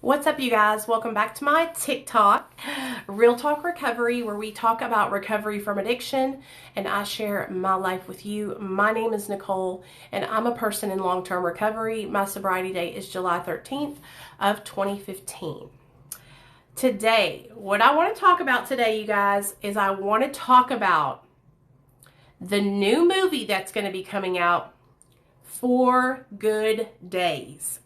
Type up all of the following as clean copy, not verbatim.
What's up, you guys? Welcome back to my TikTok, Real Talk Recovery, where we talk about recovery from addiction and I share my life with you. My name is Nicole and I'm a person in long-term recovery. My sobriety date is July 13th of 2015. Today, what I want to talk about today, you guys, is I want to talk about the new movie that's going to be coming out, 4 Good Days.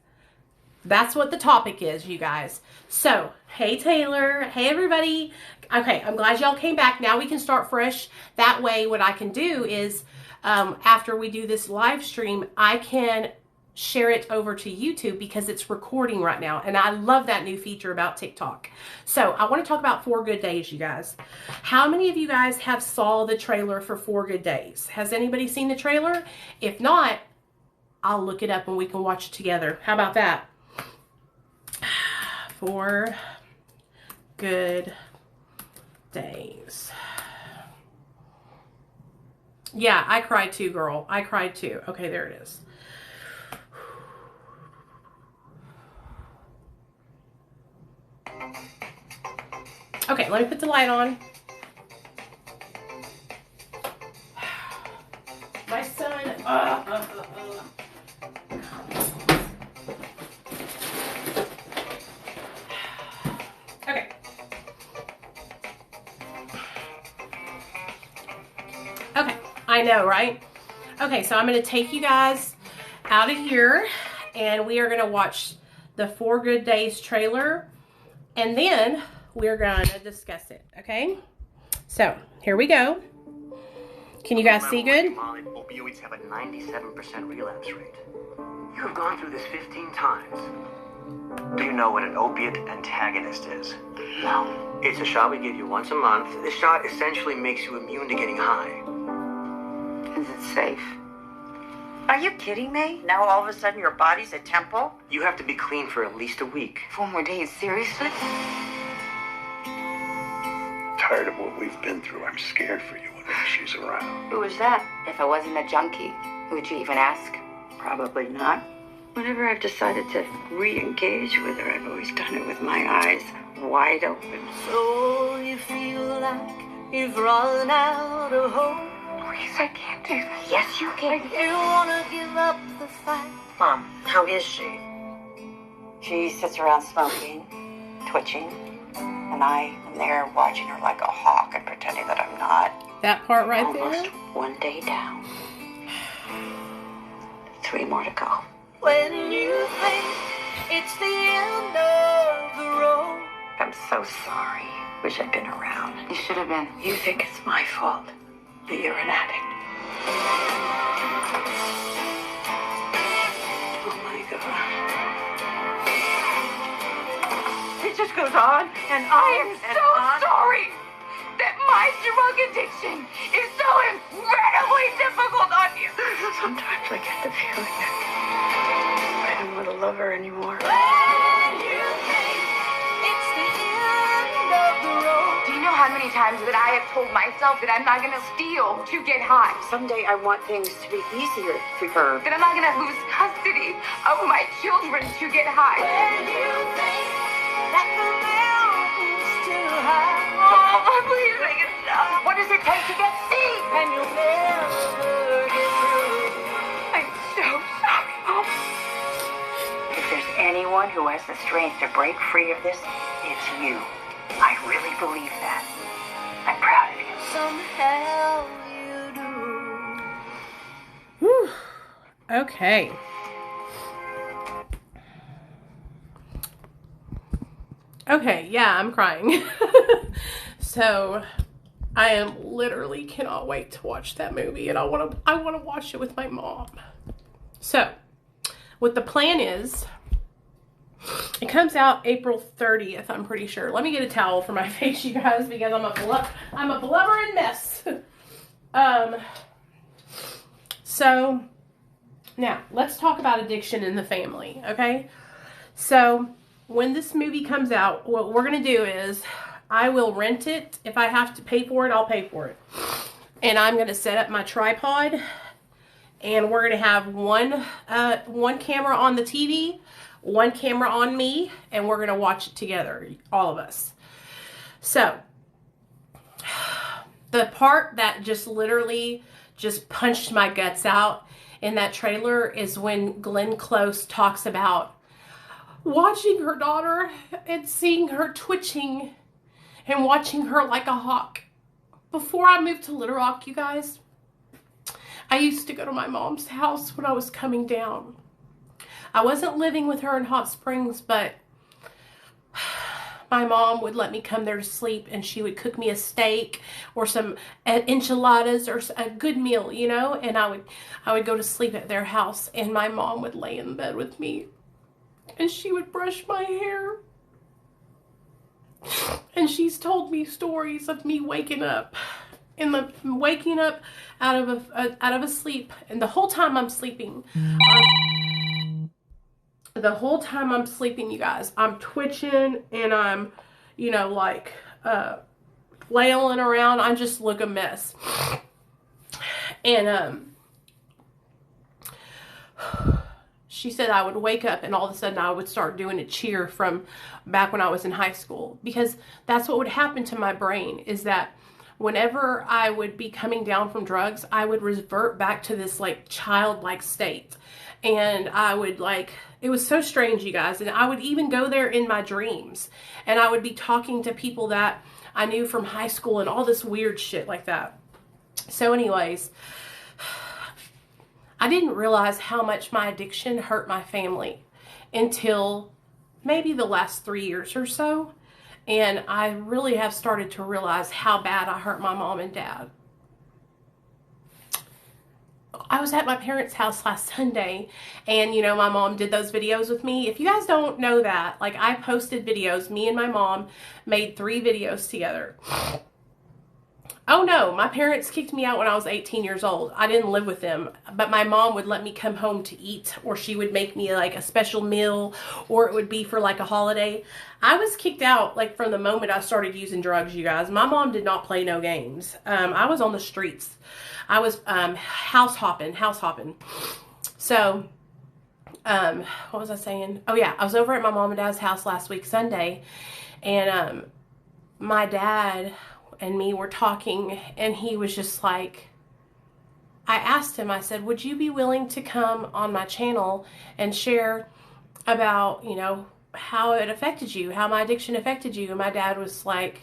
That's what the topic is, you guys. So, hey Taylor, hey everybody. Okay, I'm glad y'all came back. Now we can start fresh. That way, what I can do is, after we do this live stream, I can share it over to YouTube because it's recording right now. And I love that new feature about TikTok. So, I want to talk about 4 Good Days, you guys. How many of you guys have saw the trailer for 4 Good Days? Has anybody seen the trailer? If not, I'll look it up and we can watch it together. How about that? 4 Good Days. Yeah, I cried too, girl. I cried too. Okay, there it is. Okay, let me put the light on. My son. Okay. Okay, I know, right? Okay, so I'm going to take you guys out of here and we are going to watch the 4 Good Days trailer and then we're going to discuss it, okay? So, here we go. Can you guys see good? Opioids have a 97% relapse rate. You have gone through this 15 times. Do you know what an opiate antagonist is? No. It's a shot we give you once a month. This shot essentially makes you immune to getting high. Is it safe? Are you kidding me? Now all of a sudden your body's a temple? You have to be clean for at least a week. 4 more days, seriously? Tired of what we've been through. I'm scared for you whenever she's around. Who was that? If I wasn't a junkie, would you even ask? Probably not. Whenever I've decided to re-engage with her, I've always done it with my eyes wide open. So you feel like you've run out of hope. Please, I can't do this. Yes, you can. You wanna give up the fight. Mom, how is she? She sits around smoking, twitching, and I am there watching her like a hawk and pretending that I'm not. That part right Almost there? 1 day down. 3 more to go. When you think it's the end of the road. I'm so sorry. Wish I'd been around. You should have been. You think it's my fault that you're an addict? Oh my God. It just goes on and on. I am so sorry that my drug addiction is so incredibly difficult on you. Sometimes I get the feeling that I don't want to love her anymore. When you think it's the end of the road. Do you know how many times that I have told myself that I'm not going to steal to get high? Someday I want things to be easier for her. That I'm not going to lose custody of my children to get high. When you think that the mountain's too high. Oh, please make it stop. What does it take to get seen? And you'll never get through. I'm so sorry, Mom. If there's anyone who has the strength to break free of this, it's you. I really believe that. I'm proud of you. Somehow you do. Whew. Okay. Okay, yeah, I'm crying. So, I am literally cannot wait to watch that movie and I want to watch it with my mom. So, what the plan is, it comes out April 30th, I'm pretty sure. Let me get a towel for my face, you guys, because I'm a blubbering mess. So, now, let's talk about addiction in the family, okay? So, when this movie comes out, what we're going to do is, I will rent it. If I have to pay for it, I'll pay for it. And I'm going to set up my tripod And we're going to have one camera on the TV, one camera on me, and we're going to watch it together, all of us. So, the part that just literally just punched my guts out in that trailer is when Glenn Close talks about watching her daughter and seeing her twitching and watching her like a hawk. Before I moved to Little Rock, you guys, I used to go to my mom's house when I was coming down. I wasn't living with her in Hot Springs, but my mom would let me come there to sleep, and she would cook me a steak or some enchiladas or a good meal, you know, and I would go to sleep at their house, and my mom would lay in bed with me, and she would brush my hair. And she's told me stories of me waking up out of a sleep, and the whole time I'm sleeping, you guys, I'm twitching and I'm, you know, like flailing around. I just look a mess. And she said I would wake up and all of a sudden I would start doing a cheer from back when I was in high school, because that's what would happen to my brain, is that whenever I would be coming down from drugs, I would revert back to this like childlike state. And I would like, it was so strange, you guys. And I would even go there in my dreams, and I would be talking to people that I knew from high school and all this weird shit like that. So anyways, I didn't realize how much my addiction hurt my family until maybe the last 3 years or so. And I really have started to realize how bad I hurt my mom and dad. I was at my parents' house last Sunday, and you know, my mom did those videos with me. If you guys don't know that, like, I posted videos. Me and my mom made 3 videos together. Oh no, my parents kicked me out when I was 18 years old. I didn't live with them, but my mom would let me come home to eat, or she would make me like a special meal, or it would be for like a holiday. I was kicked out like from the moment I started using drugs, you guys. My mom did not play no games. I was on the streets. I was house hopping. So, what was I saying? Oh yeah, I was over at my mom and dad's house last week, Sunday, and my dad and me were talking, and he was just like, I asked him, I said, would you be willing to come on my channel and share about, you know, how it affected you, how my addiction affected you? And my dad was like,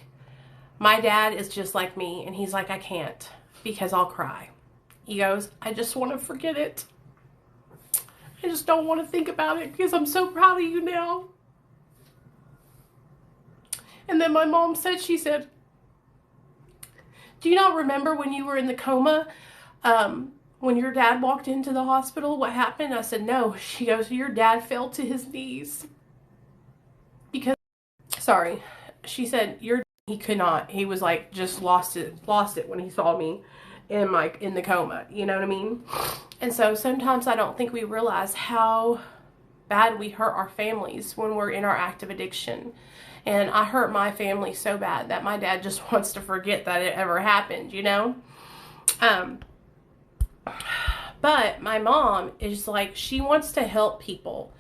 my dad is just like me, and he's like, I can't, because I'll cry. He goes, I just want to forget it. I just don't want to think about it, because I'm so proud of you now. And then my mom said, she said, do you not remember when you were in the coma, when your dad walked into the hospital? What happened? I said, no. She goes, your dad fell to his knees. Because, sorry, she said, he could not. He was like, just lost it when he saw me in the coma. You know what I mean? And so sometimes I don't think we realize how bad we hurt our families when we're in our active addiction. And I hurt my family so bad that my dad just wants to forget that it ever happened, you know? But my mom is like, she wants to help people.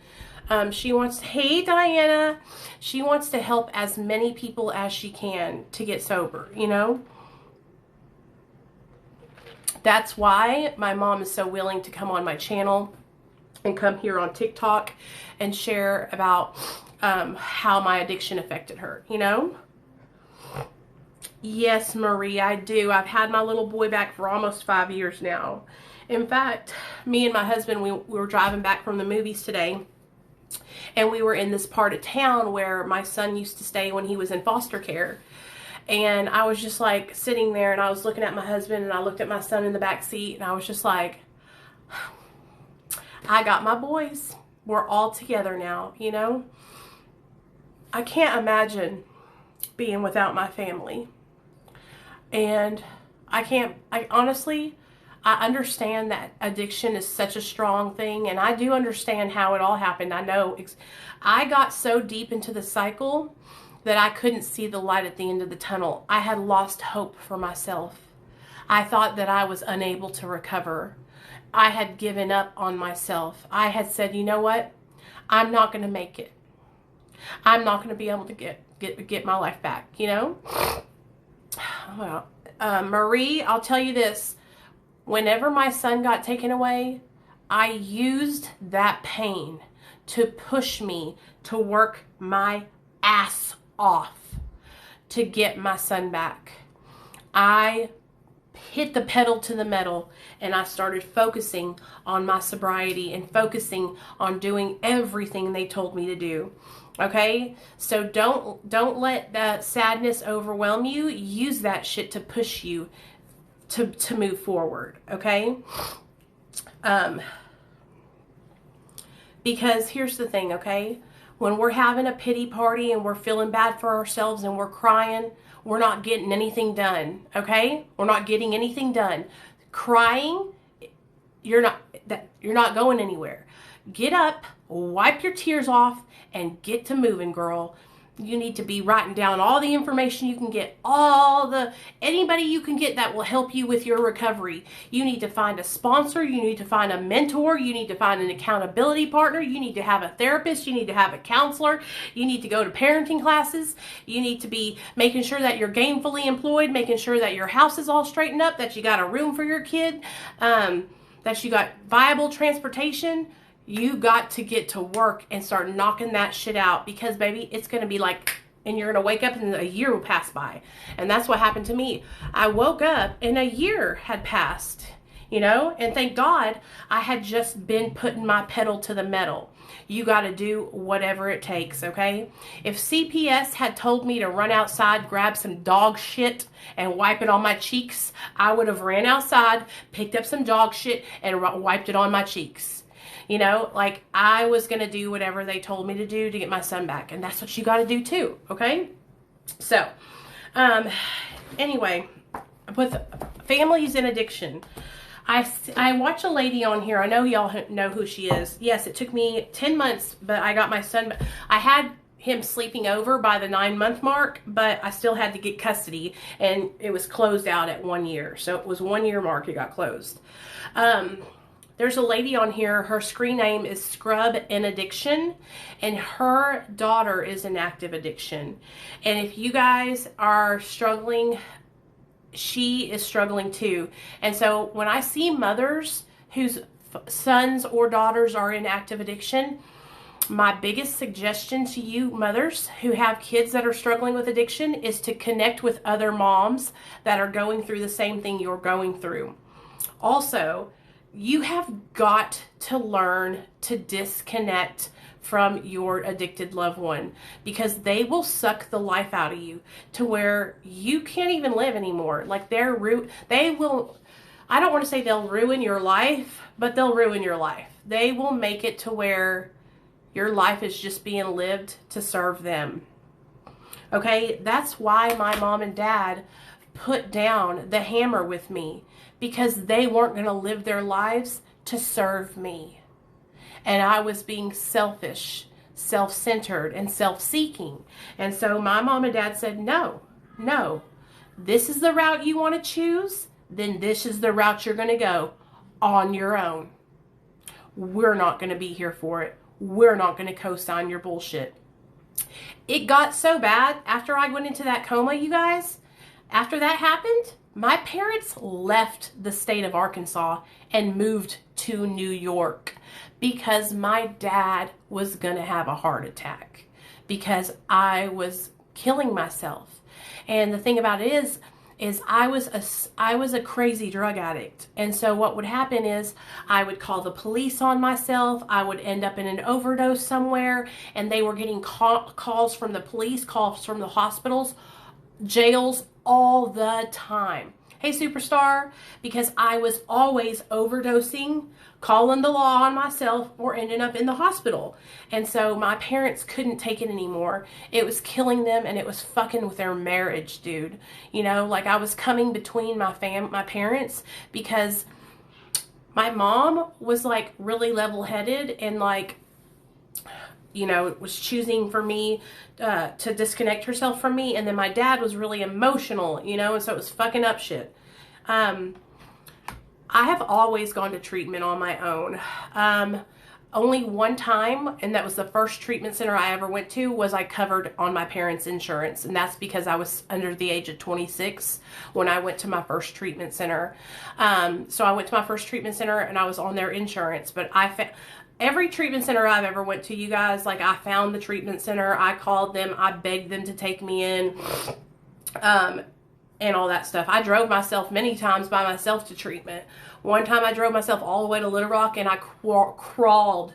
Hey Diana, she wants to help as many people as she can to get sober, you know? That's why my mom is so willing to come on my channel and come here on TikTok and share about how my addiction affected her, you know? Yes, Marie, I do. I've had my little boy back for almost 5 years now. In fact, me and my husband, we were driving back from the movies today, and we were in this part of town where my son used to stay when he was in foster care. And I was just like sitting there, and I was looking at my husband, and I looked at my son in the back seat, and I was just like, I got my boys. We're all together now, you know? I can't imagine being without my family. And honestly, I understand that addiction is such a strong thing, and I do understand how it all happened. I know I got so deep into the cycle that I couldn't see the light at the end of the tunnel. I had lost hope for myself. I thought that I was unable to recover. I had given up on myself. I had said, you know what? I'm not going to make it. I'm not going to be able to get my life back, you know? Well, Marie, I'll tell you this. Whenever my son got taken away, I used that pain to push me to work my ass off to get my son back. I hit the pedal to the metal and I started focusing on my sobriety and focusing on doing everything they told me to do. Okay? So don't let that sadness overwhelm you. Use that shit to push you to move forward. Okay? Because here's the thing, okay? When we're having a pity party and we're feeling bad for ourselves and we're crying, we're not getting anything done, okay? We're not getting anything done. Crying, you're not going anywhere. Get up, wipe your tears off, and get to moving, girl. You need to be writing down all the information you can get, anybody you can get that will help you with your recovery. You need to find a sponsor. You need to find a mentor. You need to find an accountability partner. You need to have a therapist. You need to have a counselor. You need to go to parenting classes. You need to be making sure that you're gainfully employed, making sure that your house is all straightened up, that you got a room for your kid, that you got viable transportation. You got to get to work and start knocking that shit out, because baby, it's going to be like, and you're going to wake up and a year will pass by. And that's what happened to me. I woke up and a year had passed, you know, and thank God I had just been putting my pedal to the metal. You got to do whatever it takes, okay? If CPS had told me to run outside, grab some dog shit and wipe it on my cheeks, I would have ran outside, picked up some dog shit and wiped it on my cheeks. You know, like I was going to do whatever they told me to do to get my son back. And that's what you got to do too. Okay. So, anyway, with families in addiction, I watch a lady on here. I know y'all know who she is. Yes, it took me 10 months, but I got my son. I had him sleeping over by the 9-month mark, but I still had to get custody and it was closed out at 1 year. So it was 1 year mark. It got closed. There's a lady on here, her screen name is Scrub in Addiction, and her daughter is in active addiction. And if you guys are struggling, she is struggling too. And so when I see mothers whose sons or daughters are in active addiction, my biggest suggestion to you mothers who have kids that are struggling with addiction is to connect with other moms that are going through the same thing you're going through. Also, you have got to learn to disconnect from your addicted loved one, because they will suck the life out of you to where you can't even live anymore. Like they will, I don't want to say they'll ruin your life, but they'll ruin your life. They will make it to where your life is just being lived to serve them. Okay, that's why my mom and dad put down the hammer with me, because they weren't going to live their lives to serve me. And I was being selfish, self-centered, and self-seeking. And so my mom and dad said, no, this is the route you want to choose, then this is the route you're going to go on your own. We're not going to be here for it. We're not going to co-sign your bullshit. It got so bad after I went into that coma, you guys. After that happened, my parents left the state of Arkansas and moved to New York because my dad was going to have a heart attack because I was killing myself. And the thing about it is I was a crazy drug addict. And so what would happen is I would call the police on myself. I would end up in an overdose somewhere, and they were getting calls from the police, calls from the hospitals, jails, all the time. Hey, superstar, because I was always overdosing, calling the law on myself, or ending up in the hospital. And so my parents couldn't take it anymore. It was killing them, and it was fucking with their marriage, dude. You know, like I was coming between my parents, because my mom was like really level-headed and like, you know, was choosing for me to disconnect herself from me. And then my dad was really emotional, you know, and so it was fucking up shit. I have always gone to treatment on my own. Only one time, and that was the first treatment center I ever went to, was I covered on my parents' insurance. And that's because I was under the age of 26 when I went to my first treatment center. So I went to my first treatment center and I was on their insurance. But every treatment center I've ever went to, you guys, like I found the treatment center, I called them, I begged them to take me in, and all that stuff. I drove myself many times by myself to treatment. One time I drove myself all the way to Little Rock and I crawled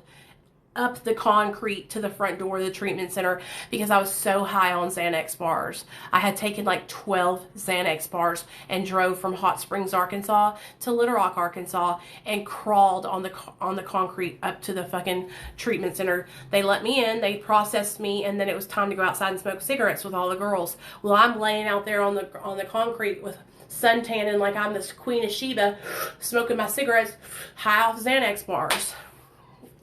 up the concrete to the front door of the treatment center because I was so high on Xanax bars. I had taken like 12 Xanax bars and drove from Hot Springs, Arkansas to Little Rock, Arkansas, and crawled on the concrete up to the fucking treatment center. They let me in, they processed me, and then it was time to go outside and smoke cigarettes with all the girls. Well, I'm laying out there on the concrete with suntanning like I'm this Queen of Sheba, smoking my cigarettes, high off Xanax bars.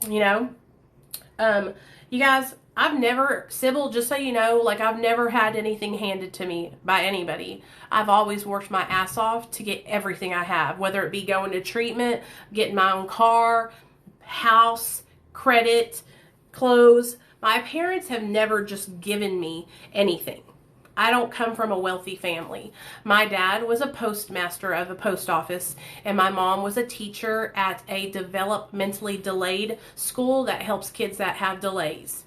You know? You guys, I've never, Sybil, just so you know, like I've never had anything handed to me by anybody. I've always worked my ass off to get everything I have, whether it be going to treatment, getting my own car, house, credit, clothes. My parents have never just given me anything. I don't come from a wealthy family. My dad was a postmaster of a post office, and my mom was a teacher at a developmentally delayed school that helps kids that have delays.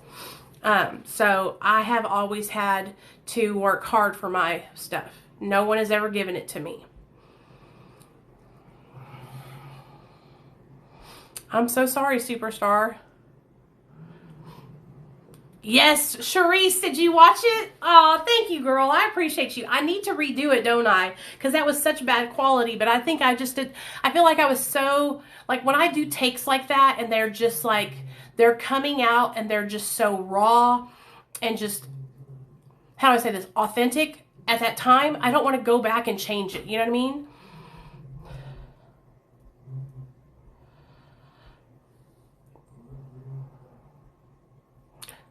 So I have always had to work hard for my stuff. No one has ever given it to me. I'm so sorry, superstar. Yes, Charisse, did you watch it? Oh, thank you, girl. I appreciate you. I need to redo it, don't I? Because that was such bad quality, but I think I just did. I feel like I was so, like when I do takes like that and they're just like, they're coming out and they're just so raw and just, how do I say this, authentic at that time, I don't want to go back and change it. You know what I mean?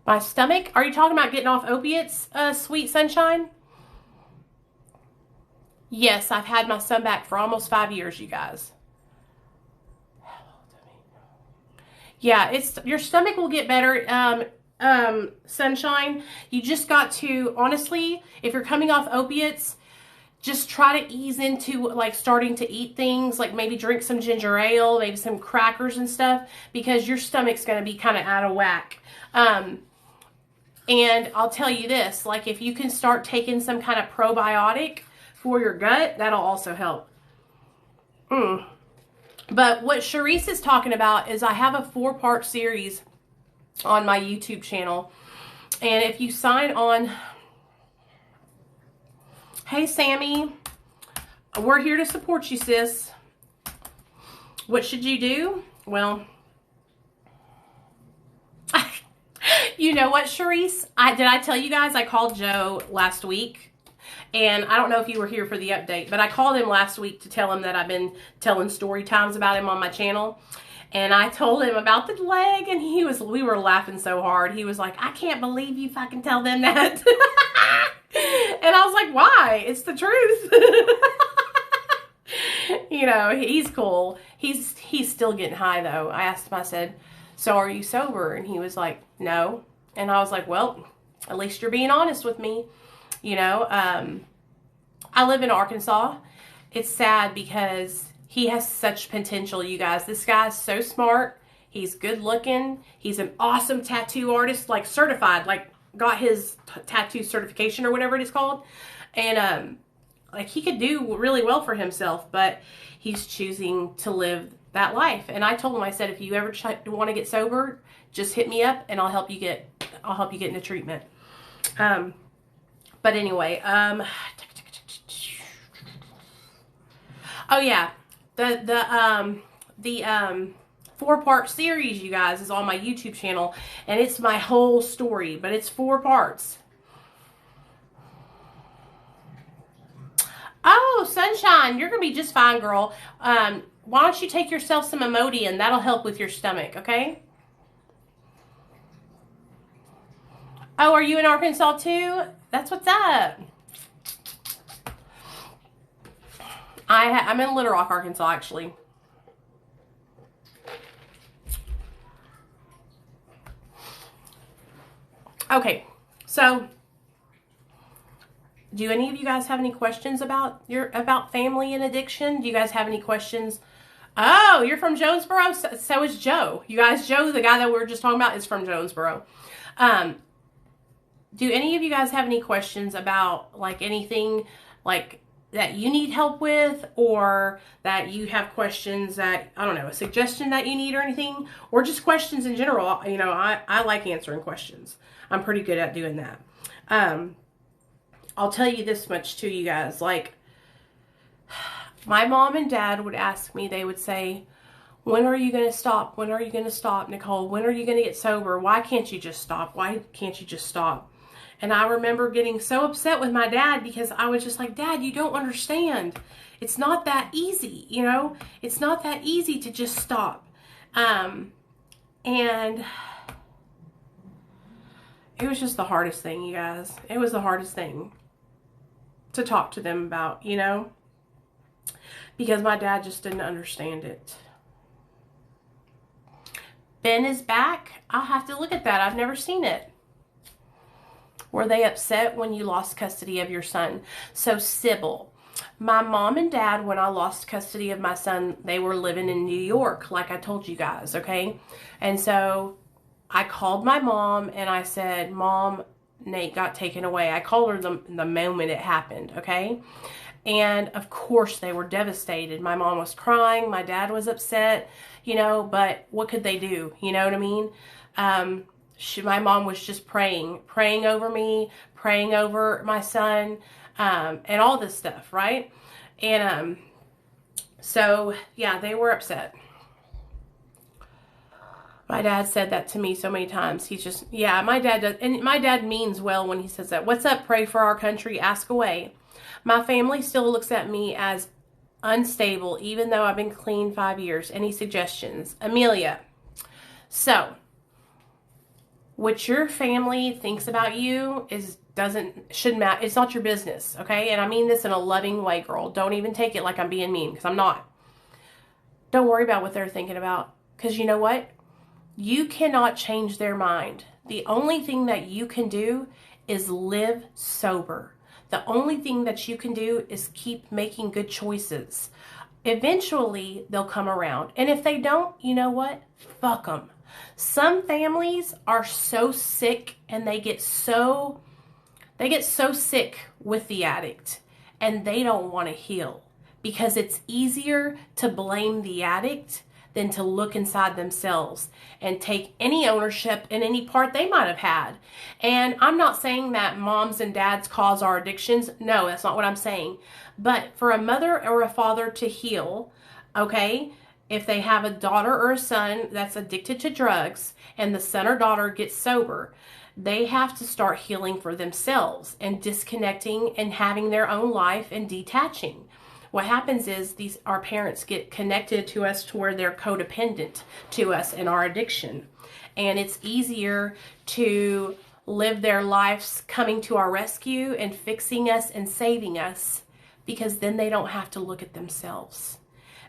My stomach? Are you talking about getting off opiates, sweet sunshine? Yes, I've had my son back for almost 5 years, you guys. Yeah, your stomach will get better, sunshine. You just got to, honestly, if you're coming off opiates, just try to ease into like starting to eat things, like maybe drink some ginger ale, maybe some crackers and stuff, because your stomach's going to be kind of out of whack. And I'll tell you this, like if you can start taking some kind of probiotic for your gut, that'll also help. But what Charisse is talking about is I have a 4-part series on my YouTube channel. And if you sign on, hey Sammy, we're here to support you, sis. What should you do? Well, you know what, Charisse? Did I tell you guys I called Joe last week? And I don't know if you were here for the update, but I called him last week to tell him that I've been telling story times about him on my channel. And I told him about the leg, and we were laughing so hard. He was like, I can't believe you fucking tell them that. And I was like, why? It's the truth. You know, he's cool. He's still getting high though. I asked him, I said, so are you sober? And he was like, no. And I was like, well, at least you're being honest with me. You know, I live in Arkansas. It's sad because he has such potential, you guys. This guy's so smart. He's good looking. He's an awesome tattoo artist, like certified, like got his tattoo certification or whatever it is called. And like he could do really well for himself, but he's choosing to live that life. And I told him, I said, if you ever want to get sober, just hit me up and I'll help you get into treatment. But anyway, oh yeah, the 4-part series, you guys, is on my YouTube channel, and it's my whole story, but it's 4 parts. Oh, Sunshine, you're gonna be just fine, girl. Why don't you take yourself some Imodium? That'll help with your stomach, okay? Oh, are you in Arkansas too? That's what's up. I'm in Little Rock, Arkansas, actually. Okay, so do any of you guys have any questions about family and addiction? Do you guys have any questions? Oh, you're from Jonesboro? So is Joe. You guys, Joe, the guy that we were just talking about, is from Jonesboro. Do any of you guys have any questions about, like, anything, like, that you need help with, or that you have questions that, I don't know, a suggestion that you need or anything, or just questions in general? You know, I like answering questions. I'm pretty good at doing that. I'll tell you this much too, you guys. Like, my mom and dad would ask me, they would say, when are you going to stop? When are you going to stop, Nichole? When are you going to get sober? Why can't you just stop? Why can't you just stop? And I remember getting so upset with my dad because I was just like, Dad, you don't understand. It's not that easy, you know? It's not that easy to just stop. And it was just the hardest thing, you guys. It was the hardest thing to talk to them about, you know? Because my dad just didn't understand it. Ben is back. I'll have to look at that. I've never seen it. Were they upset when you lost custody of your son? So, Sybil, my mom and dad, when I lost custody of my son, they were living in New York, like I told you guys, okay? And so I called my mom and I said, Mom, Nate got taken away. I called her the moment it happened, okay? And of course they were devastated. My mom was crying. My dad was upset, you know, but what could they do? You know what I mean? My mom was just praying over me, praying over my son, and all this stuff, right? And so, yeah, they were upset. My dad said that to me so many times. He's just, yeah, my dad does, and my dad means well when he says that. What's up? Pray for our country. Ask away. My family still looks at me as unstable, even though I've been clean 5 years. Any suggestions? Amelia. So, what your family thinks about you shouldn't matter. It's not your business, okay? And I mean this in a loving way, girl. Don't even take it like I'm being mean, because I'm not. Don't worry about what they're thinking about, because you know what? You cannot change their mind. The only thing that you can do is live sober. The only thing that you can do is keep making good choices. Eventually, they'll come around. And if they don't, you know what? Fuck them. Some families are so sick and they get so sick with the addict and they don't want to heal because it's easier to blame the addict than to look inside themselves and take any ownership in any part they might have had. And I'm not saying that moms and dads cause our addictions. No, that's not what I'm saying. But for a mother or a father to heal, okay, if they have a daughter or a son that's addicted to drugs and the son or daughter gets sober, they have to start healing for themselves and disconnecting and having their own life and detaching. What happens is our parents get connected to us to where they're codependent to us in our addiction. And it's easier to live their lives coming to our rescue and fixing us and saving us because then they don't have to look at themselves.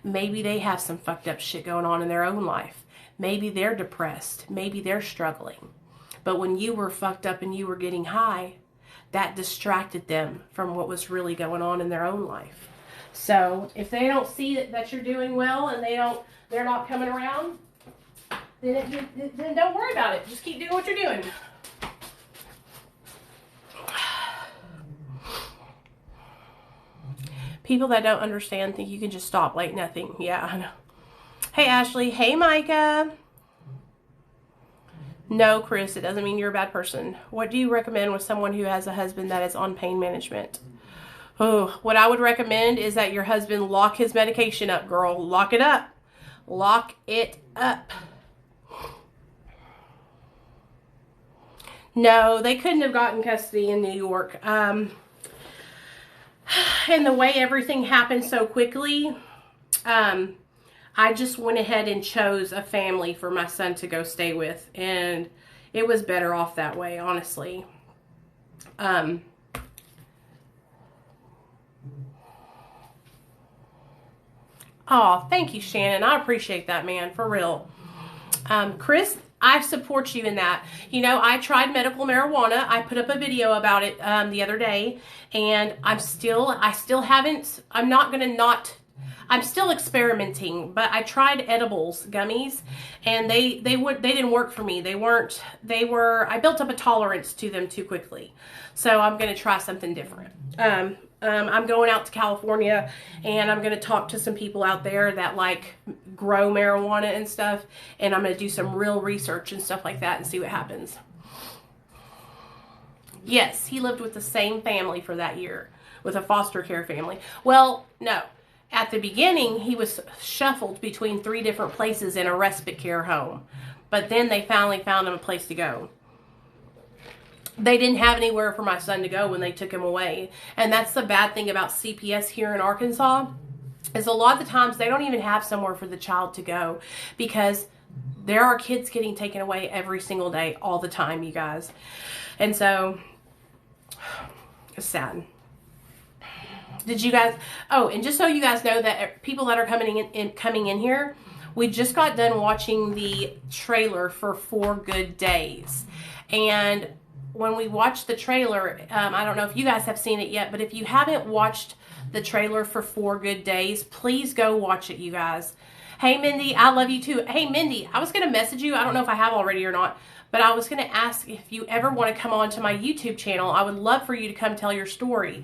Maybe they have some fucked up shit going on in their own life. Maybe they're depressed. Maybe they're struggling. But when you were fucked up and you were getting high, that distracted them from what was really going on in their own life. So if they don't see that you're doing well and they're not coming around, then don't worry about it. Just keep doing what you're doing. People that don't understand think you can just stop like nothing. Yeah, I know. Hey, Ashley. Hey, Micah. No, Chris, it doesn't mean you're a bad person. What do you recommend with someone who has a husband that is on pain management? Oh, what I would recommend is that your husband lock his medication up, girl. Lock it up. Lock it up. No, they couldn't have gotten custody in New York. And the way everything happened so quickly, I just went ahead and chose a family for my son to go stay with. And it was better off that way, honestly. Oh, thank you, Shannon. I appreciate that, man, for real. Chris, I support you in that. You know, I tried medical marijuana. I put up a video about it the other day, and I'm still experimenting, but I tried edibles, gummies, and they didn't work for me. I built up a tolerance to them too quickly. So I'm going to try something different. I'm going out to California, and I'm going to talk to some people out there that like grow marijuana and stuff, and I'm going to do some real research and stuff like that and see what happens. Yes, he lived with the same family for that year, with a foster care family. Well, no. At the beginning, he was shuffled between 3 different places in a respite care home. But then they finally found him a place to go. They didn't have anywhere for my son to go when they took him away. And that's the bad thing about CPS here in Arkansas, is a lot of the times they don't even have somewhere for the child to go, because there are kids getting taken away every single day, all the time, you guys. And so, it's sad. Did you guys, oh, and just so you guys know that people that are coming in here, we just got done watching the trailer for 4 Good Days. And when we watched the trailer, I don't know if you guys have seen it yet, but if you haven't watched the trailer for 4 Good Days, please go watch it, you guys. Hey, Mindy, I love you too. Hey, Mindy, I was going to message you. I don't know if I have already or not, but I was going to ask if you ever want to come on to my YouTube channel. I would love for you to come tell your story.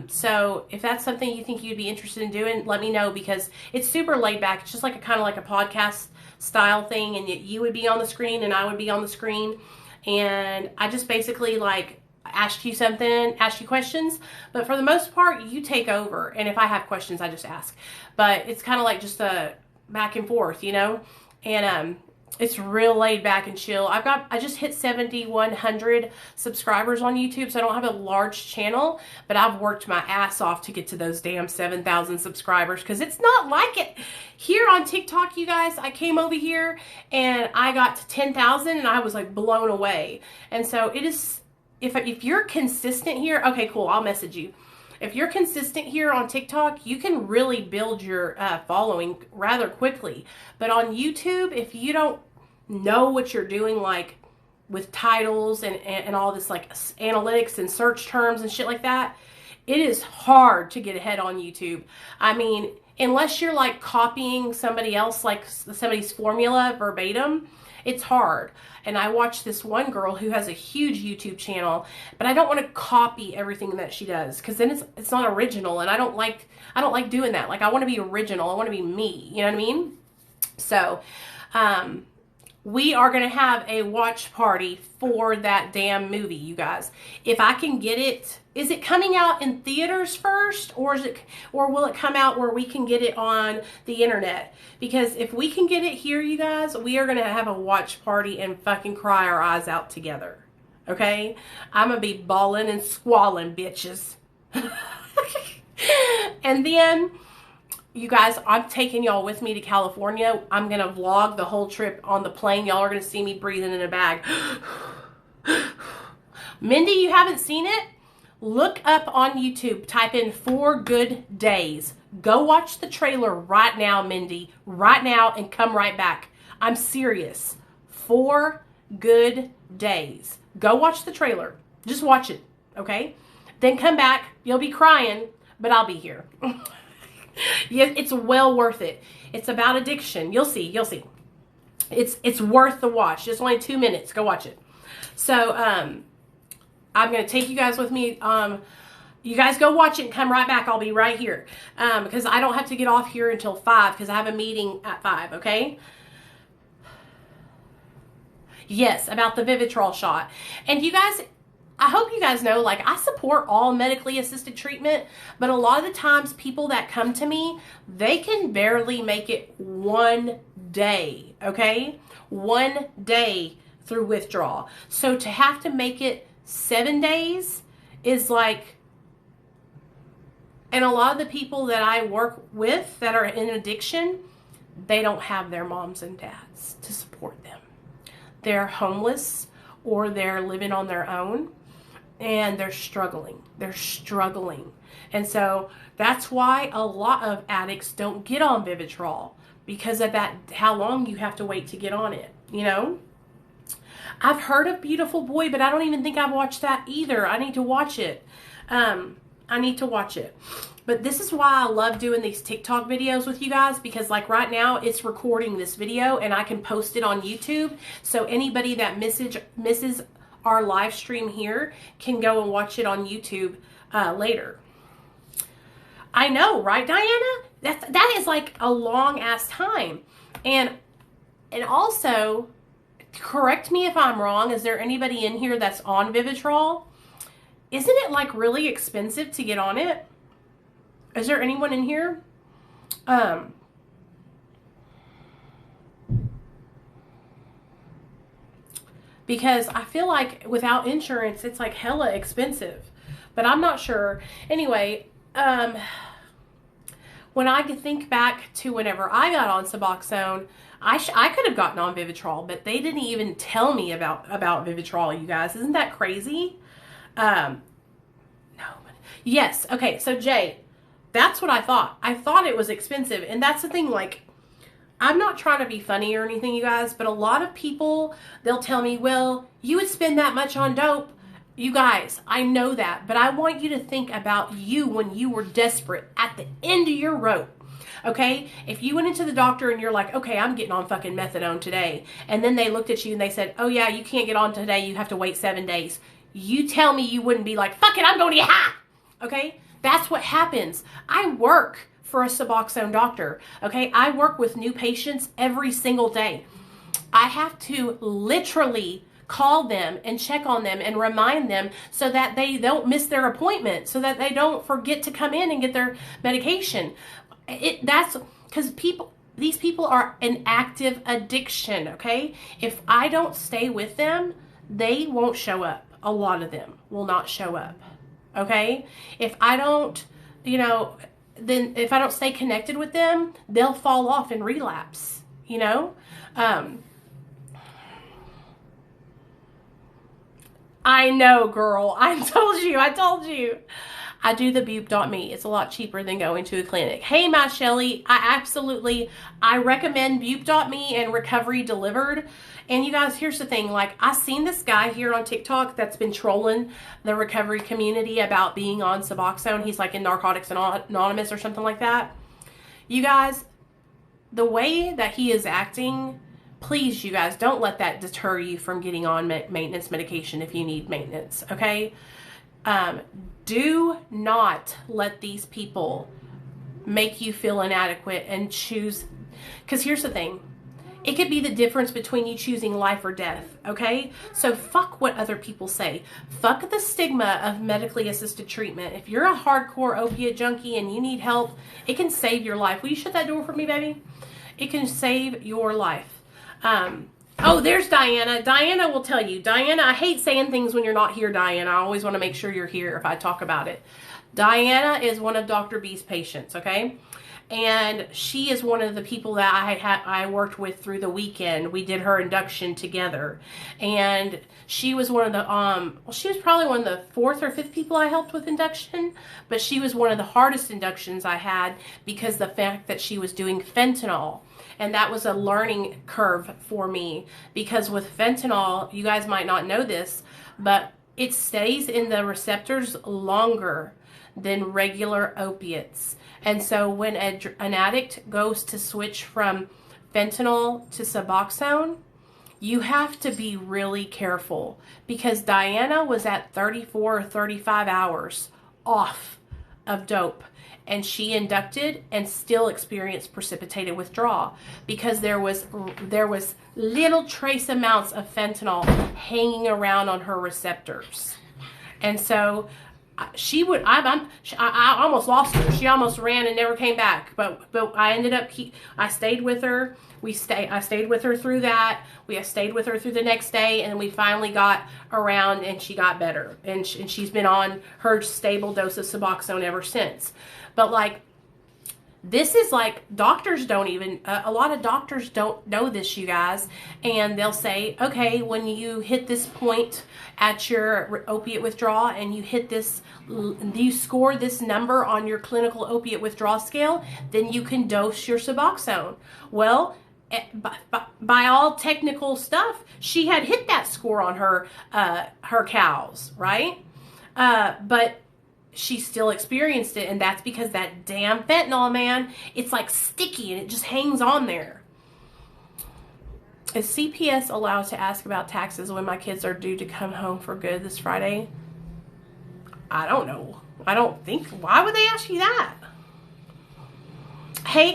So if that's something you think you'd be interested in doing, let me know, because it's super laid back. It's just like kind of like a podcast style thing, and you would be on the screen and I would be on the screen. And I just basically like asked you questions, but for the most part, you take over. And if I have questions, I just ask. But it's kind of like just a back and forth, you know? And it's real laid back and chill. I just hit 7,100 subscribers on YouTube, so I don't have a large channel, but I've worked my ass off to get to those damn 7,000 subscribers, because it's not like it here on TikTok, you guys. I came over here and I got to 10,000 and I was like blown away. And so it is, if you're consistent here, okay, cool, I'll message you. If you're consistent here on TikTok, you can really build your following rather quickly. But on YouTube, if you don't know what you're doing, like with titles and all this like analytics and search terms and shit like that, it is hard to get ahead on YouTube. I mean, unless you're like copying somebody else, like somebody's formula verbatim, it's hard. And I watch this one girl who has a huge YouTube channel, but I don't want to copy everything that she does, because then it's not original, and I don't like doing that. Like, I want to be original. I want to be me. You know what I mean? So, we are going to have a watch party for that damn movie, you guys. If I can get it, is it coming out in theaters first, or will it come out where we can get it on the internet? Because if we can get it here, you guys, we are going to have a watch party and fucking cry our eyes out together. Okay? I'm going to be bawling and squalling, bitches. And then, you guys, I'm taking y'all with me to California. I'm going to vlog the whole trip on the plane. Y'all are going to see me breathing in a bag. Mindy, you haven't seen it? Look up on YouTube. Type in 4 Good Days. Go watch the trailer right now, Mindy. Right now, and come right back. I'm serious. 4 Good Days. Go watch the trailer. Just watch it, okay? Then come back. You'll be crying, but I'll be here. Yeah, it's well worth it. It's about addiction. You'll see. You'll see. It's worth the watch. It's only 2 minutes. Go watch it. So, I'm going to take you guys with me. You guys go watch it and come right back. I'll be right here. Because I don't have to get off here until 5, because I have a meeting at 5, okay? Yes, about the Vivitrol shot. And you guys, I hope you guys know, like, I support all medically assisted treatment, but a lot of the times people that come to me, they can barely make it 1 day, okay? 1 day through withdrawal. So to have to make it 7 days is like, and a lot of the people that I work with that are in addiction, they don't have their moms and dads to support them. They're homeless, or they're living on their own, and they're struggling. They're struggling. And so that's why a lot of addicts don't get on Vivitrol, because of that, how long you have to wait to get on it, you know? I've heard of Beautiful Boy, but I don't even think I've watched that either. I need to watch it. I need to watch it. But this is why I love doing these TikTok videos with you guys, because like right now it's recording this video and I can post it on YouTube. So anybody that misses our live stream here can go and watch it on YouTube later. I know, right, Diana? That is like a long ass time. And also, correct me if I'm wrong, is there anybody in here that's on Vivitrol? Isn't it like really expensive to get on it? Is there anyone in here? Because I feel like without insurance, it's like hella expensive. But I'm not sure. Anyway, when I think back to whenever I got on Suboxone, I could have gotten on Vivitrol, but they didn't even tell me about Vivitrol, you guys. Isn't that crazy? No. Yes. Okay. So Jay, that's what I thought. I thought it was expensive. And that's the thing, like, I'm not trying to be funny or anything, you guys, but a lot of people, they'll tell me, well, you would spend that much on dope. You guys, I know that, but I want you to think about you when you were desperate at the end of your rope. Okay? If you went into the doctor and you're like, okay, I'm getting on fucking methadone today. And then they looked at you and they said, oh yeah, you can't get on today. You have to wait 7 days. You tell me you wouldn't be like, fuck it, I'm going to get high. Okay? That's what happens. I work for a Suboxone doctor. Okay? I work with new patients every single day. I have to literally call them and check on them and remind them so that they don't miss their appointment, so that they don't forget to come in and get their medication. That's because these people are an active addiction, okay? If I don't stay with them, they won't show up. A lot of them will not show up, okay? If I don't, then if I don't stay connected with them, they'll fall off and relapse, I know, girl. I told you. I do the Bupe.me. It's a lot cheaper than going to a clinic. Hey, my Shelly. I recommend Bupe.me and Recovery Delivered. And you guys, here's the thing. Like, I seen this guy here on TikTok that's been trolling the recovery community about being on Suboxone. He's like in Narcotics Anonymous or something like that. You guys, the way that he is acting, please, you guys, don't let that deter you from getting on maintenance medication if you need maintenance, okay? Do not let these people make you feel inadequate and choose, because here's the thing. It could be the difference between you choosing life or death, okay? So fuck what other people say. Fuck the stigma of medically assisted treatment. If you're a hardcore opiate junkie and you need help, it can save your life. Will you shut that door for me, baby? It can save your life. Oh, there's Diana. Diana will tell you. Diana, I hate saying things when you're not here, Diana. I always want to make sure you're here if I talk about it. Diana is one of Dr. B's patients, okay? And she is one of the people that I worked with through the weekend. We did her induction together. And she was one of the, she was probably one of the 4th or 5th people I helped with induction. But she was one of the hardest inductions I had because the fact that she was doing fentanyl. And that was a learning curve for me, because with fentanyl, you guys might not know this, but it stays in the receptors longer than regular opiates. And so when an addict goes to switch from fentanyl to Suboxone, you have to be really careful, because Diana was at 34 or 35 hours off of dope. And she inducted and still experienced precipitated withdrawal because there was little trace amounts of fentanyl hanging around on her receptors. And so I almost lost her. She almost ran and never came back. But I ended up I stayed with her. I stayed with her through that. We stayed with her through the next day, and we finally got around and she got better. And she's been on her stable dose of Suboxone ever since. But like, this is like, doctors don't even, a lot of doctors don't know this, you guys. And they'll say, okay, when you hit this point at your opiate withdrawal and you hit this, you score this number on your clinical opiate withdrawal scale, then you can dose your Suboxone. Well, by all technical stuff, she had hit that score on her cows, right? But she still experienced it, and that's because that damn fentanyl, man, it's like sticky and it just hangs on there. Is CPS allowed to ask about taxes when my kids are due to come home for good this Friday? I don't know. I don't think. Why would they ask you that? Hey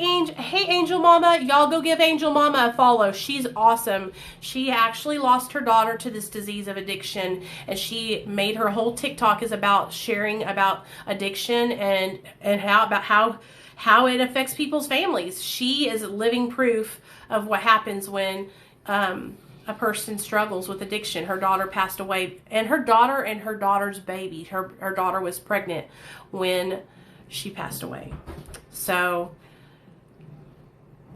Angel Mama, y'all go give Angel Mama a follow. She's awesome. She actually lost her daughter to this disease of addiction, and she made her whole TikTok is about sharing about addiction and how it affects people's families. She is living proof of what happens when a person struggles with addiction. Her daughter passed away, and her daughter's baby. Her daughter was pregnant when she passed away. So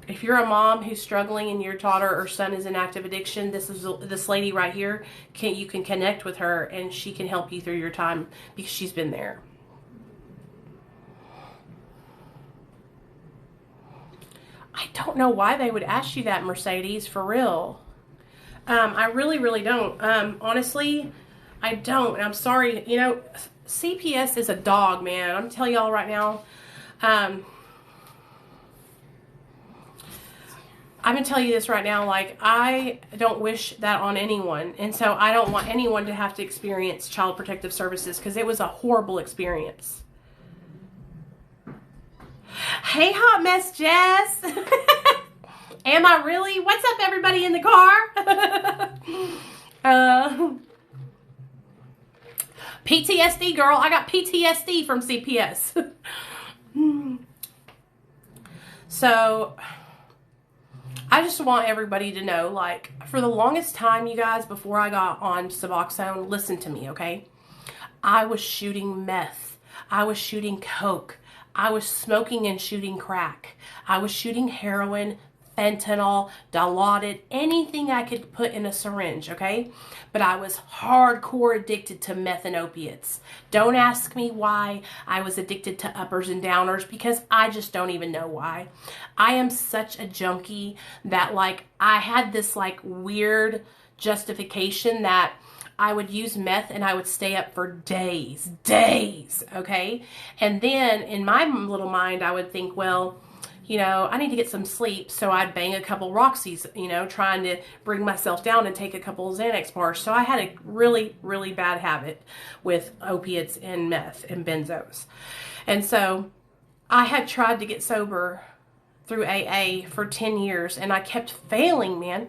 if you're a mom who's struggling and your daughter or son is in active addiction, this lady right here, you can connect with her and she can help you through your time because she's been there. I don't know why they would ask you that, Mercedes, for real. I really, really don't. Honestly, I don't. I'm sorry. You know, CPS is a dog, man. I'm telling y'all right now. I'm going to tell you this right now, like, I don't wish that on anyone. And so I don't want anyone to have to experience Child Protective Services because it was a horrible experience. Hey, Hot Mess Jess. Am I really? What's up, everybody in the car? PTSD, girl. I got PTSD from CPS. So I just want everybody to know, like, for the longest time, you guys, before I got on Suboxone, listen to me, okay? I was shooting meth. I was shooting coke. I was smoking and shooting crack. I was shooting heroin, fentanyl, Dilaudid, anything I could put in a syringe, okay? But I was hardcore addicted to meth and opiates. Don't ask me why I was addicted to uppers and downers, because I just don't even know why. I am such a junkie that, like, I had this, like, weird justification that I would use meth and I would stay up for days, okay? And then in my little mind, I would think, well, you know, I need to get some sleep, so I'd bang a couple Roxy's, you know, trying to bring myself down and take a couple Xanax bars. So I had a really, really bad habit with opiates and meth and benzos. And so I had tried to get sober through AA for 10 years, and I kept failing, man.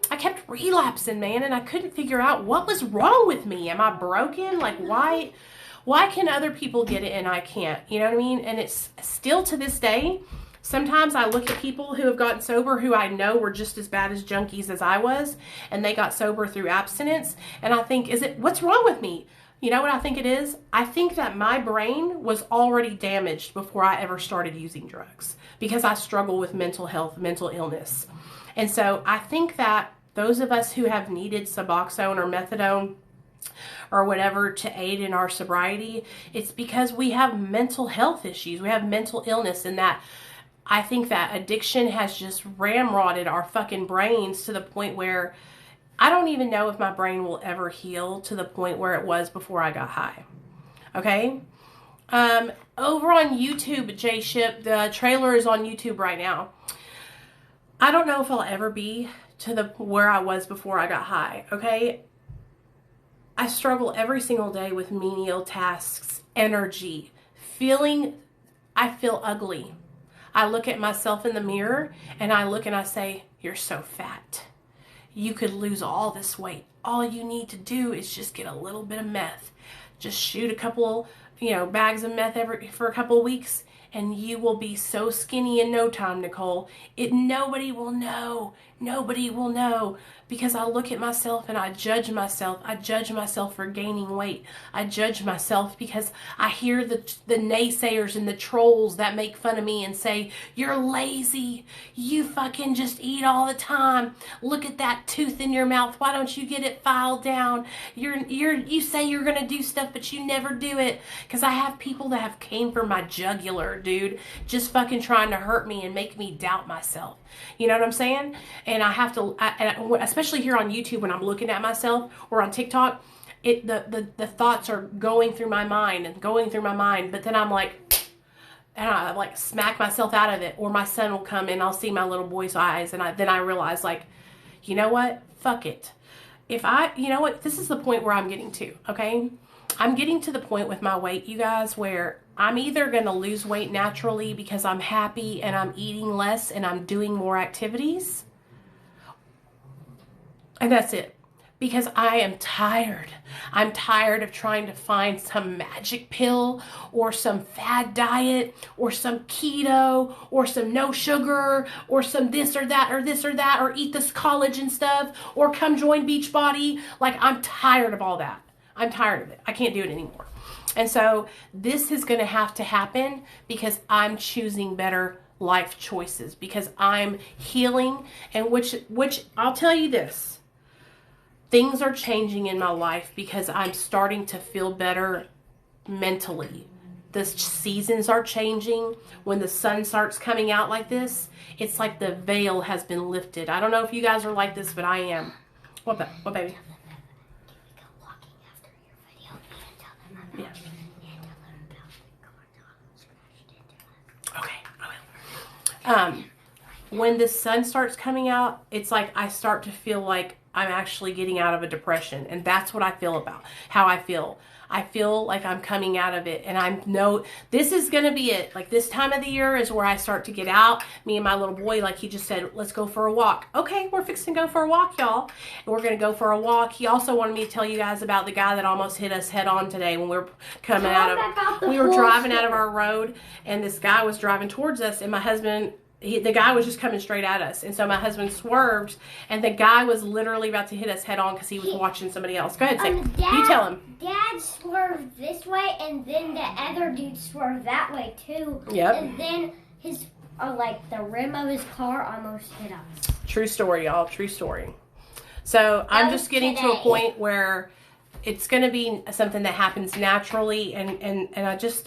I kept relapsing, man, and I couldn't figure out what was wrong with me. Am I broken? Like, why can other people get it and I can't? You know what I mean? And it's still to this day, sometimes I look at people who have gotten sober who I know were just as bad as junkies as I was, and they got sober through abstinence, and I think, what's wrong with me? You know what I think it is? I think that my brain was already damaged before I ever started using drugs because I struggle with mental health, mental illness. And so I think that those of us who have needed Suboxone or methadone or whatever to aid in our sobriety, it's because we have mental health issues. We have mental illness, and that I think that addiction has just ramrodded our fucking brains to the point where I don't even know if my brain will ever heal to the point where it was before I got high. Okay? Over on YouTube, J-Ship, the trailer is on YouTube right now. I don't know if I'll ever be to where I was before I got high, okay? I struggle every single day with menial tasks, energy, I feel ugly. I look at myself in the mirror and I look and I say, you're so fat. You could lose all this weight. All you need to do is just get a little bit of meth. Just shoot a couple, bags of meth for a couple of weeks, and you will be so skinny in no time, Nicole. Nobody will know. Nobody will know, because I look at myself and I judge myself. I judge myself for gaining weight. I judge myself because I hear the naysayers and the trolls that make fun of me and say, you're lazy. You fucking just eat all the time. Look at that tooth in your mouth. Why don't you get it filed down? You say you're going to do stuff, but you never do it. Because I have people that have came for my jugular, dude. Just fucking trying to hurt me and make me doubt myself. You know what I'm saying? And I have to, especially here on YouTube when I'm looking at myself, or on TikTok, the thoughts are going through my mind and going through my mind. But then I'm like, and I like smack myself out of it. Or my son will come and I'll see my little boy's eyes, and then I realize, like, you know what? Fuck it. You know what? This is the point where I'm getting to, okay? I'm getting to the point with my weight, you guys, where I'm either going to lose weight naturally because I'm happy and I'm eating less and I'm doing more activities. And that's it. Because I am tired. I'm tired of trying to find some magic pill or some fad diet or some keto or some no sugar or some this or that or this or that, or eat this collagen stuff or come join Beachbody. Like, I'm tired of all that. I'm tired of it. I can't do it anymore. And so this is going to have to happen because I'm choosing better life choices, because I'm healing, and which I'll tell you this, things are changing in my life because I'm starting to feel better mentally. The seasons are changing. When the sun starts coming out like this, it's like the veil has been lifted. I don't know if you guys are like this, but I am. What baby? Yeah. Okay, I will. When the sun starts coming out, it's like I start to feel like I'm actually getting out of a depression. And that's what I feel about, how I feel. I feel like I'm coming out of it, and I know this is going to be it. Like, this time of the year is where I start to get out. Me and my little boy, like he just said, let's go for a walk. Okay, we're fixing to go for a walk, y'all. And we're going to go for a walk. He also wanted me to tell you guys about the guy that almost hit us head on today when we were coming we were driving out of our road, and this guy was driving towards us, and my husband, the guy was just coming straight at us. And so my husband swerved, and the guy was literally about to hit us head on because he was watching somebody else. Go ahead, say, you tell him. Dad swerved this way, and then the other dude swerved that way too. Yep. And then his, the rim of his car almost hit us. True story, y'all. True story. So I'm just getting to a point where it's going to be something that happens naturally, and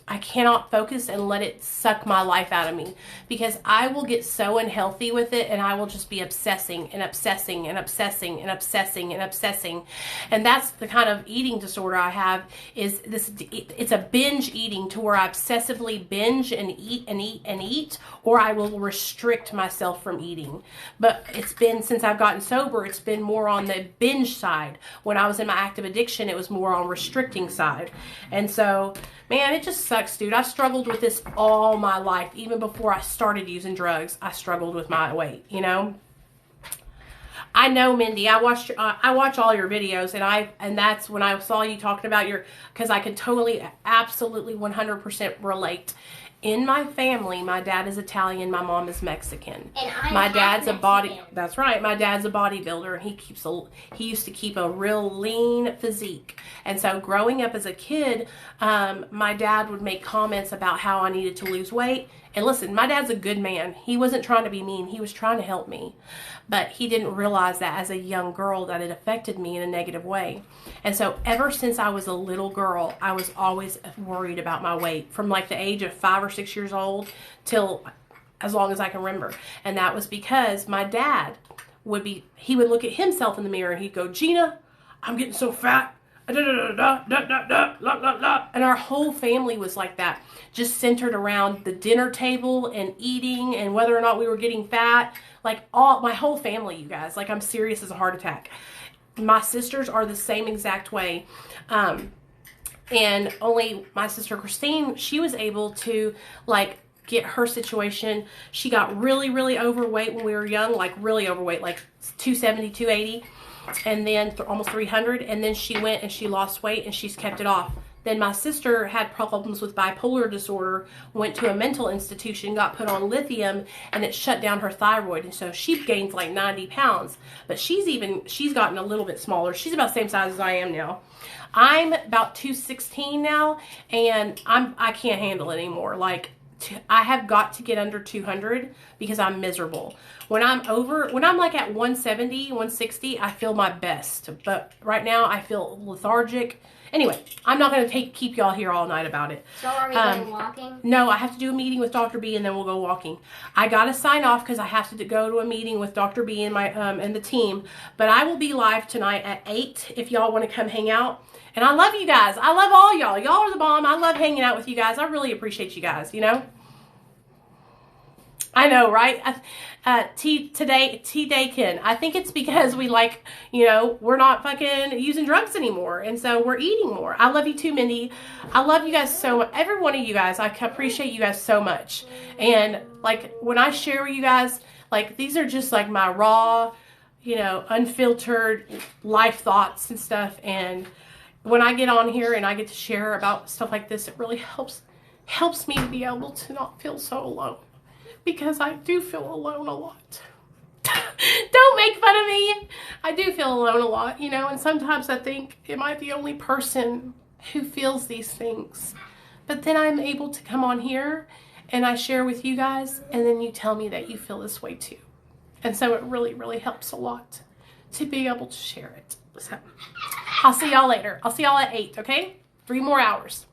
I cannot focus and let it suck my life out of me, because I will get so unhealthy with it, and I will just be obsessing and obsessing and obsessing and obsessing and obsessing. And that's the kind of eating disorder I have, is this, it's a binge eating, to where I obsessively binge and eat and eat and eat, or I will restrict myself from eating. But it's been, since I've gotten sober, it's been more on the binge side. When I was in my active addiction, it was more on restricting side. And so, man, it just sucks, dude. I've struggled with this all my life. Even before I started using drugs, I struggled with my weight, you know? I know, Mindy, I watch all your videos, and that's when I saw you talking about because I could totally, absolutely 100% relate. In my family, my dad is Italian, my mom is Mexican. And my dad's that's right, my dad's a bodybuilder, and he used to keep a real lean physique. And so growing up as a kid, my dad would make comments about how I needed to lose weight. And listen, my dad's a good man. He wasn't trying to be mean. He was trying to help me. But he didn't realize that as a young girl that it affected me in a negative way. And so ever since I was a little girl, I was always worried about my weight, from like the age of 5 or 6 years old till as long as I can remember. And that was because my dad he would look at himself in the mirror and he'd go, Gina, I'm getting so fat. And our whole family was like that, just centered around the dinner table and eating and whether or not we were getting fat. Like my whole family, you guys, like I'm serious as a heart attack. My sisters are the same exact way. And only my sister Christine, she was able to like get her situation. She got really, really overweight when we were young, like really overweight, like 270, 280. And then almost 300, and then she went and she lost weight, and she's kept it off Then my sister had problems with bipolar disorder, went to a mental institution, got put on lithium, and it shut down her thyroid. And so she gained like 90 pounds. But she's gotten a little bit smaller. She's about the same size as I am now. I'm about 216 now, and I can't handle it anymore. Like, I have got to get under 200 because I'm miserable. When I'm like at 170, 160, I feel my best. But right now I feel lethargic. Anyway, I'm not going to keep y'all here all night about it. So are we going walking? No, I have to do a meeting with Dr. B and then we'll go walking. I got to sign off because I have to go to a meeting with Dr. B and and the team. But I will be live tonight at 8 if y'all want to come hang out. And I love you guys. I love all y'all. Y'all are the bomb. I love hanging out with you guys. I really appreciate you guys, you know? I know, right? T Daykin. I think it's because we like, you know, we're not fucking using drugs anymore. And so we're eating more. I love you too, Mindy. I love you guys so much. Every one of you guys. I appreciate you guys so much. And like when I share with you guys, like these are just like my raw, you know, unfiltered life thoughts and stuff. And when I get on here and I get to share about stuff like this, it really helps me to be able to not feel so alone. Because I do feel alone a lot. Don't make fun of me. I do feel alone a lot, you know, and sometimes I think, am I the only person who feels these things? But then I'm able to come on here and I share with you guys, and then you tell me that you feel this way too. And so it really, really helps a lot to be able to share it. So I'll see y'all later. I'll see y'all at 8, okay? 3 more hours.